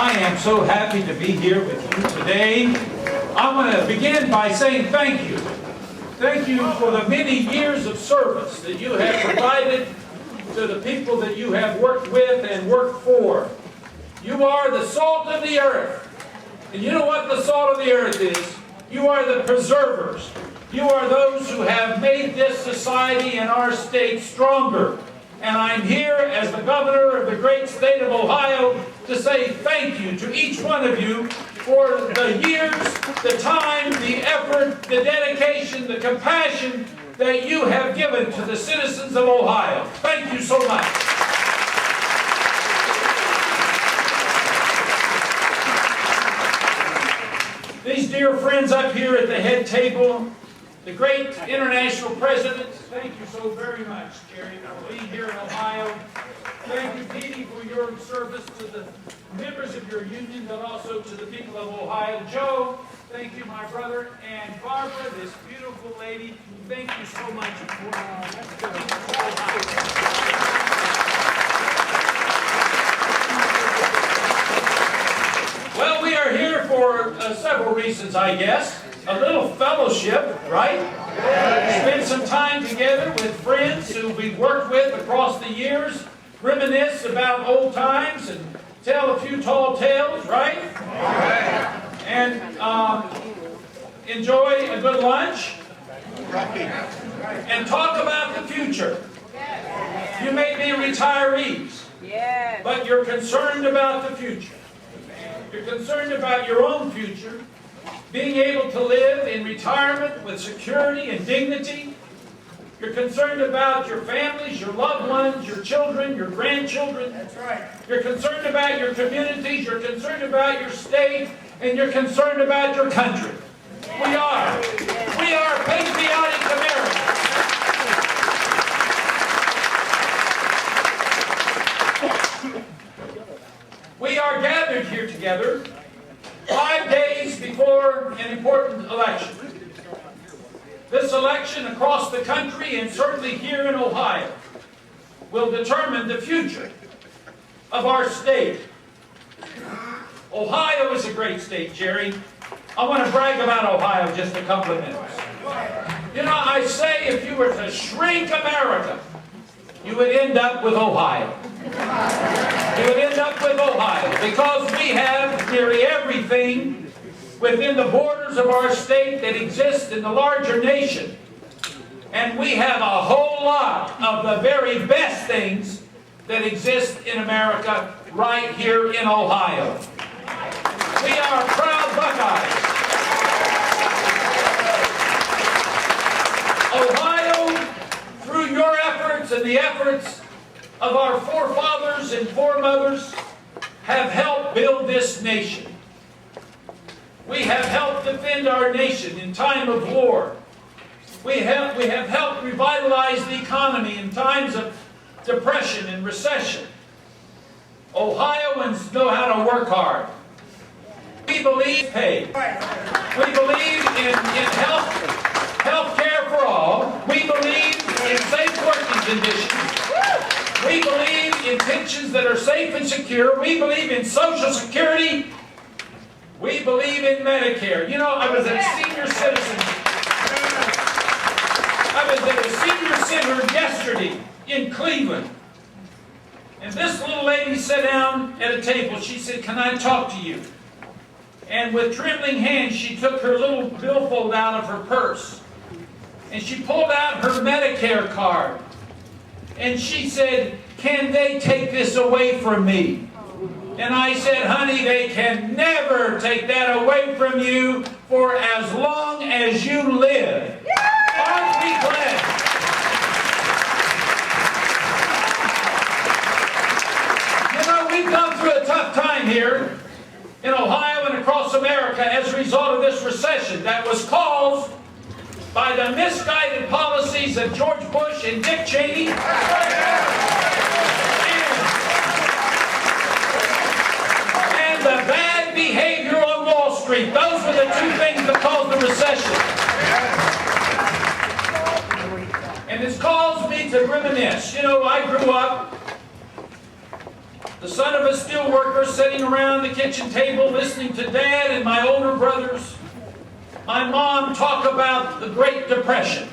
I am so happy to be here with you today. I want to begin by saying thank you. Thank you for the many years of service that you have provided to the people that you have worked with and worked for. You are the salt of the earth. And you know what the salt of the earth is? You are the preservers. You are those who have made this society and our state stronger. And I'm here as the governor of the great state of Ohio to say thank you to each one of you for the years, the time, the effort, the dedication, the compassion that you have given to the citizens of Ohio. Thank you so much. These dear friends up here at the head table, the great international presidents, thank you so very much, Jerry, for being here in Ohio. Thank you, Petey, for your service to the members of your union, but also to the people of Ohio. Joe, thank you, my brother. And Barbara, this beautiful lady, thank you so much for Well, we are here for several reasons, I guess. A little fellowship, right? Spend some time together with friends who we've worked with across the years, reminisce about old times and tell a few tall tales, right? And enjoy a good lunch and talk about the future. You may be retirees, but you're concerned about the future. You're concerned about your own future, being able to live in retirement with security and dignity. You're concerned about your families, your loved ones, your children, your grandchildren. That's right. You're concerned about your communities, you're concerned about your state, and you're concerned about your country. We are. We are patriotic Americans. We are gathered here together 5 days before an important election. This election across the country and certainly here in Ohio will determine the future of our state. Ohio is a great state, Jerry. I want to brag about Ohio just a couple of minutes. You know, I say if you were to shrink America, you would end up with Ohio. You would end up with Ohio because we have nearly everything within the borders of our state that exists in the larger nation. And we have a whole lot of the very best things that exist in America right here in Ohio. We are proud Buckeyes. Ohio, through your efforts and the efforts of our forefathers and foremothers, have helped build this nation. We have helped defend our nation in time of war. We have helped revitalize the economy in times of depression and recession. Ohioans know how to work hard. We believe pay. We believe in health care for all. We believe in safe working conditions. We believe in pensions that are safe and secure. We believe in Social Security. We believe in Medicare. You know, I was at a senior center yesterday in Cleveland. And this little lady sat down at a table. She said, "Can I talk to you?" And with trembling hands, she took her little billfold out of her purse. And she pulled out her Medicare card. And she said, "Can they take this away from me?" And I said, "Honey, they can never take that away from you for as long as you live." Aren't we glad? You know, we've gone through a tough time here in Ohio and across America as a result of this recession that was caused by the misguided policies of George Bush and Dick Cheney and the bad behavior on Wall Street. Those were the two things that caused the recession. And it's caused me to reminisce. You know, I grew up the son of a steel worker sitting around the kitchen table listening to Dad and my older brothers, my mom talk about the Great Depression.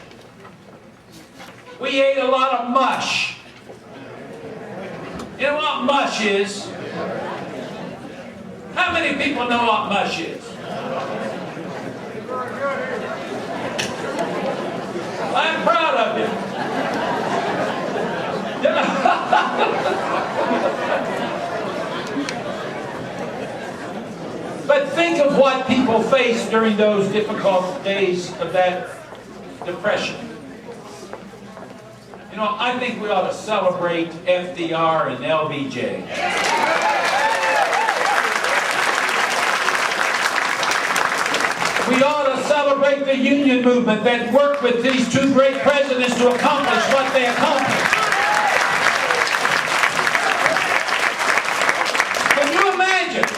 We ate a lot of mush. You know what mush is? How many people know what mush is? I'm proud of you. But think of what people faced during those difficult days of that depression. You know, I think we ought to celebrate FDR and LBJ. We ought to celebrate the union movement that worked with these two great presidents to accomplish what they accomplished. Can you imagine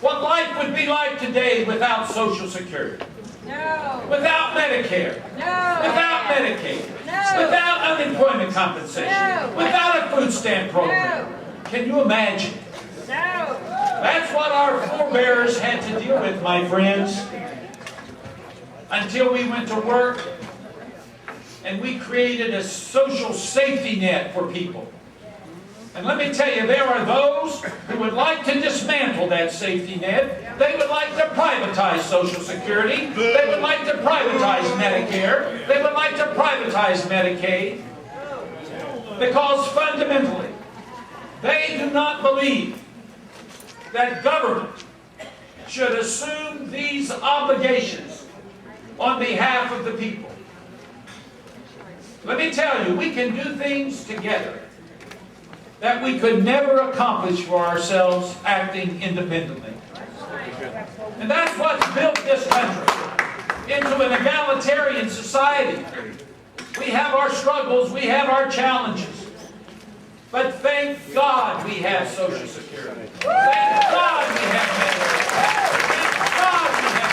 what life would be like today without Social Security? No. Without Medicare? No. Without Medicaid? No. Without unemployment compensation? No. Without a food stamp program? No. Can you imagine? No. That's what our forebears had to deal with, my friends, until we went to work and we created a social safety net for people. And let me tell you, there are those who would like to dismantle that safety net. They would like to privatize Social Security. They would like to privatize Medicare. They would like to privatize Medicaid. Because fundamentally, they do not believe that government should assume these obligations on behalf of the people. Let me tell you, we can do things together that we could never accomplish for ourselves acting independently. And that's what's built this country into an egalitarian society. We have our struggles, we have our challenges. But thank God we have Social Security. Thank God we have Medicare. Thank God we have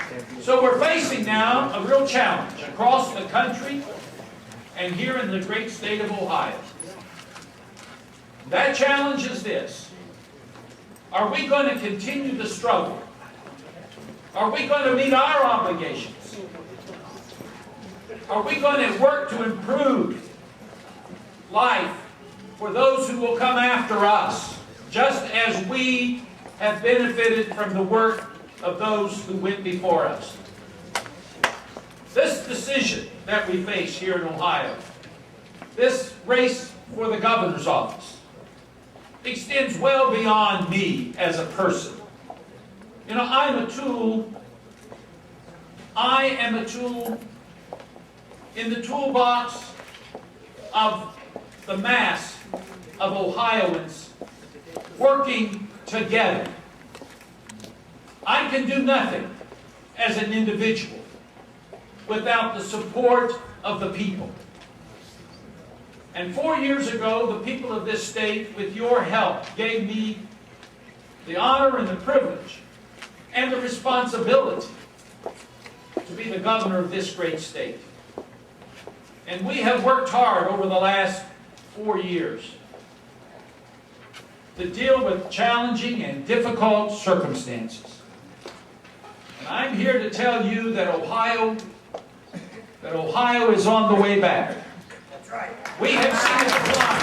Medicare. So we're facing now a real challenge across the country and here in the great state of Ohio. That challenge is this. Are we going to continue the struggle? Are we going to meet our obligations? Are we going to work to improve life for those who will come after us, just as we have benefited from the work of those who went before us? This decision that we face here in Ohio, this race for the governor's office, extends well beyond me as a person. You know, I'm a tool. I am a tool in the toolbox of the mass of Ohioans working together. I can do nothing as an individual without the support of the people. And 4 years ago, the people of this state, with your help, gave me the honor and the privilege and the responsibility to be the governor of this great state. And we have worked hard over the last 4 years to deal with challenging and difficult circumstances. And I'm here to tell you that Ohio is on the way back. That's right. We have seen a decline.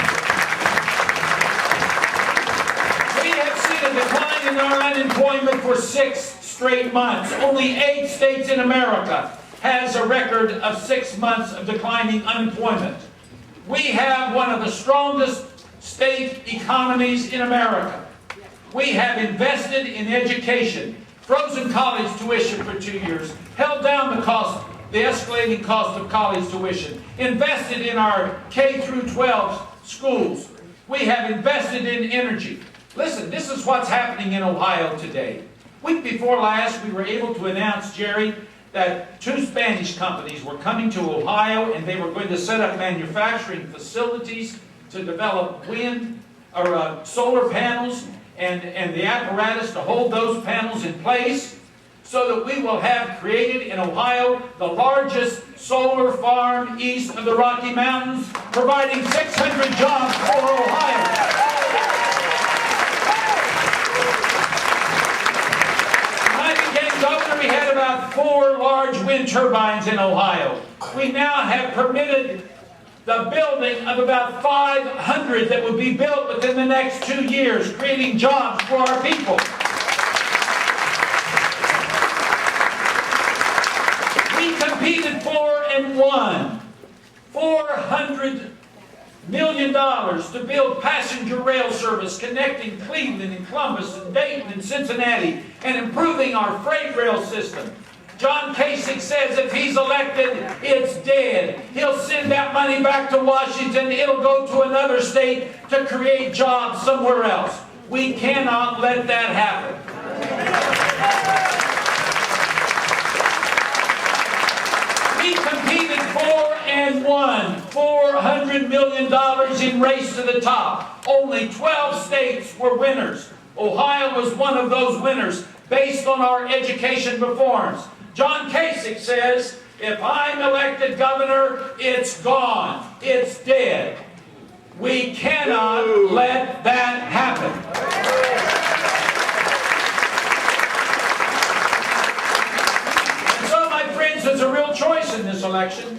We have seen a decline in our unemployment for 6 straight months. Only 8 states in America has a record of 6 months of declining unemployment. We have one of the strongest state economies in America. We have invested in education, frozen college tuition for 2 years, held down the escalating cost of college tuition, invested in our K through 12 schools. We have invested in energy. Listen, this is what's happening in Ohio today. Week before last, we were able to announce, Jerry, that 2 Spanish companies were coming to Ohio and they were going to set up manufacturing facilities to develop wind or solar panels and the apparatus to hold those panels in place. so that we will have created in Ohio the largest solar farm east of the Rocky Mountains, providing 600 jobs for Ohio. When I became governor, we had about 4 large wind turbines in Ohio. We now have permitted the building of about 500 that will be built within the next 2 years, creating jobs for our people. We competed for and won $400 million to build passenger rail service connecting Cleveland and Columbus and Dayton and Cincinnati and improving our freight rail system. John Kasich says if he's elected, it's dead. He'll send that money back to Washington. It'll go to another state to create jobs somewhere else. We cannot let that happen. We competed for and won $400 million in Race to the Top. Only 12 states were winners. Ohio was one of those winners based on our education reforms. John Kasich says, if I'm elected governor, it's gone. It's dead. We cannot let that happen. And so, my friends, it's a real choice in this election.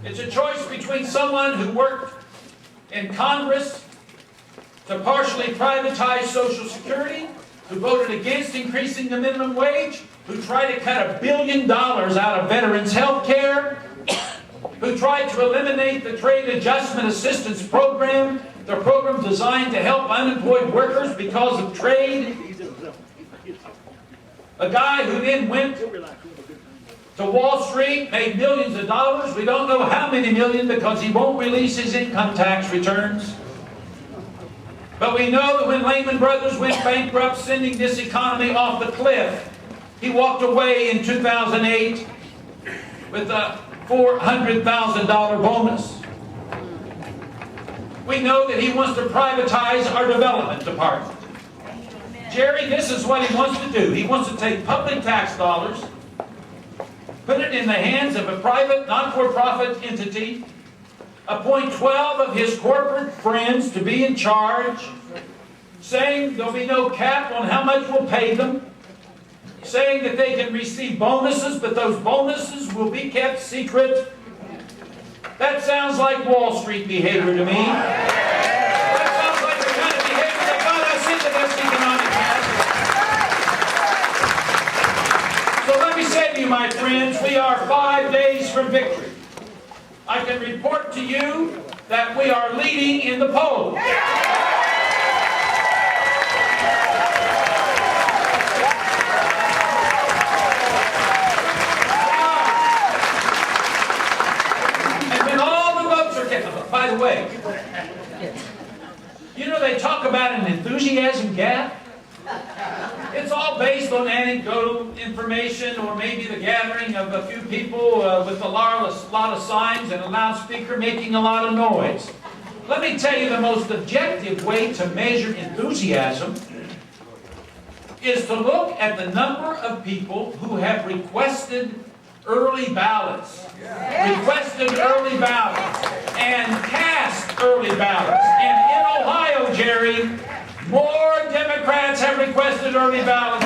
It's a choice between someone who worked in Congress to partially privatize Social Security, who voted against increasing the minimum wage, who tried to cut $1 billion out of veterans' health care, who tried to eliminate the Trade Adjustment Assistance Program, the program designed to help unemployed workers because of trade. A guy who then went to Wall Street, made millions of dollars. We don't know how many million because he won't release his income tax returns. But we know that when Lehman Brothers went bankrupt, sending this economy off the cliff, he walked away in 2008 with a $400,000 bonus. We know that he wants to privatize our development department. Jerry, this is what he wants to do. He wants to take public tax dollars, put it in the hands of a private, not-for-profit entity, appoint 12 of his corporate friends to be in charge, saying there'll be no cap on how much we'll pay them, saying that they can receive bonuses, but those bonuses will be kept secret. That sounds like Wall Street behavior to me. That sounds like the kind of behavior that got us into this economic mess. So let me say to you, my friends, we are 5 days from victory. I can report to you that we are leading in the polls. By the way, you know they talk about an enthusiasm gap? It's all based on anecdotal information or maybe the gathering of a few people with a lot of signs and a loudspeaker making a lot of noise. Let me tell you, the most objective way to measure enthusiasm is to look at the number of people who have requested early ballots. Requested early ballots and cast early ballots. And in Ohio, Jerry, more Democrats have requested early ballots